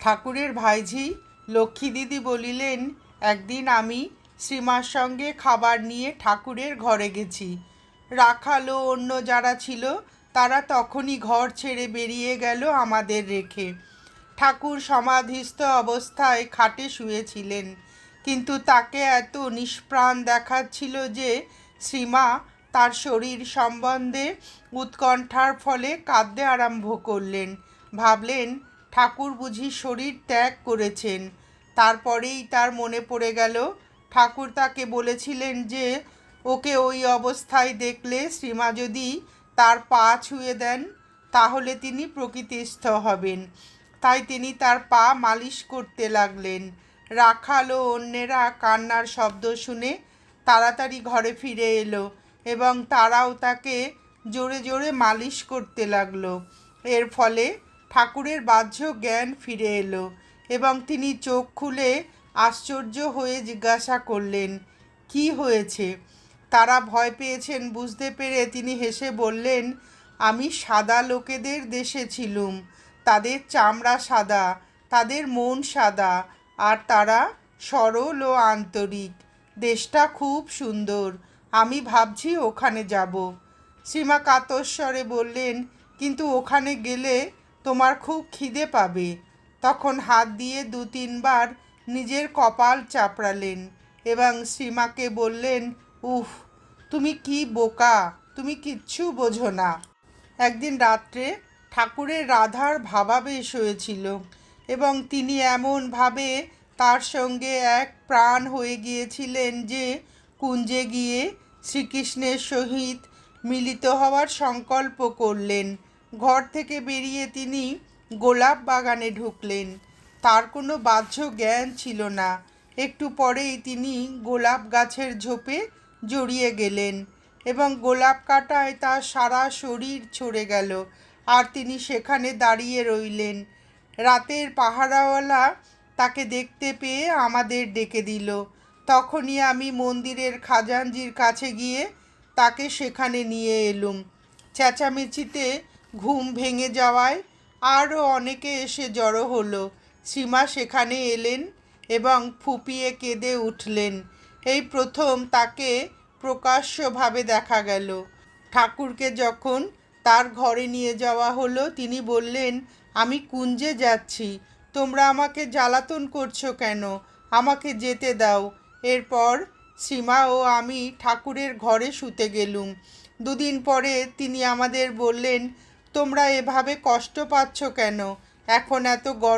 ঠাকুরের ভাইঝি লক্ষ্মী দিদি বলিলেন, একদিন আমি শ্রীমার সঙ্গে খাবার নিয়ে ঠাকুরের ঘরে গেছি। রাখাল ও অন্য যারা ছিল তারা তখনই ঘর ছেড়ে বেরিয়ে গেল আমাদের রেখে। ঠাকুর সমাধিস্থ অবস্থায় খাটে শুয়েছিলেন, কিন্তু তাকে এত নিষ্প্রাণ দেখাচ্ছিল যে শ্রীমা তার শরীর সম্বন্ধে উৎকণ্ঠার ফলে কাঁদতে আরম্ভ করলেন। ভাবলেন, ঠাকুর বুঝি শরীর ত্যাগ করেছেন। তারপরেই তার মনে পড়ে গেল ঠাকুর তাকে বলেছিলেন যে ওকে ওই অবস্থায় দেখলে শ্রীমা যদি তার পা ছুঁয়ে দেন তাহলে তিনি প্রকৃতিস্থ হবেন। তাই তিনি তার পা মালিশ করতে লাগলেন। রাখাল ও অন্যেরা কান্নার শব্দ শুনে তাড়াতাড়ি ঘরে ফিরে এলো এবং তারাও তাকে জোরে জোরে মালিশ করতে লাগলো। এর ফলে ঠাকুরের বাহ্য জ্ঞান ফিরে এলো এবং তিনি চোখ খুলে আশ্চর্য হয়ে জিজ্ঞাসা করলেন, কি হয়েছে? তারা ভয় পেয়েছেন বুঝতে পেরে তিনি হেসে বললেন, আমি সাদা লোকেদের দেশে ছিলুম। তাদের চামড়া সাদা, তাদের মন সাদা, আর তারা সরল ও আন্তরিক। দেশটা খুব সুন্দর। আমি ভাবছি ওখানে যাব। শ্রীমা কাতস্বরে বললেন, কিন্তু ওখানে গেলে তোমার খুব খিদে পাবে। তখন হাত দিয়ে 2-3 বার নিজের কপাল চাপড়ালেন এবং শ্রীমাকে বললেন, উফ, তুমি কি বোকা, তুমি কিচ্ছু বোঝো না। একদিন রাত্রে ঠাকুরের রাধার ভাবাবেশ হয়েছিল এবং তিনি এমনভাবে তার সঙ্গে এক প্রাণ হয়ে গিয়েছিলেন যে কুঞ্জে গিয়ে শ্রীকৃষ্ণের সহিত মিলিত হওয়ার সংকল্প করলেন। ঘর থেকে বেরিয়ে তিনি গোলাপ বাগানে ঢুকলেন। তার কোনো বাহ্য জ্ঞান ছিল না। একটু পরেই তিনি গোলাপ গাছের ঝোপে জড়িয়ে গেলেন এবং গোলাপ কাঁটায় তার সারা শরীর ছড়ে গেল আর তিনি সেখানে দাঁড়িয়ে রইলেন। রাতের পাহারাওয়ালা তাকে দেখতে পেয়ে আমাদের ডেকে দিল। তখনই আমি মন্দিরের খাজানজির কাছে গিয়ে তাকে সেখানে নিয়ে এলুম। চেঁচামেচিতে ঘুম ভেঙে যাওয়ায় আরও অনেকে এসে জড়ো হলো। শ্রীমা সেখানে এলেন এবং ফুঁপিয়ে কেঁদে উঠলেন। এই প্রথম তাকে প্রকাশ্যভাবে দেখা গেল। ঠাকুরকে যখন তার ঘরে নিয়ে যাওয়া হলো তিনি বললেন, আমি কুঞ্জে যাচ্ছি, তোমরা আমাকে জ্বালাতন করছো কেন? আমাকে যেতে দাও। এরপর শ্রীমা ও আমি ঠাকুরের ঘরে শুতে গেলুম। 2 দিন পরে তিনি আমাদের বললেন, তোমরা এভাবে কষ্ট পাচ্ছ কেন? এখন এত গরম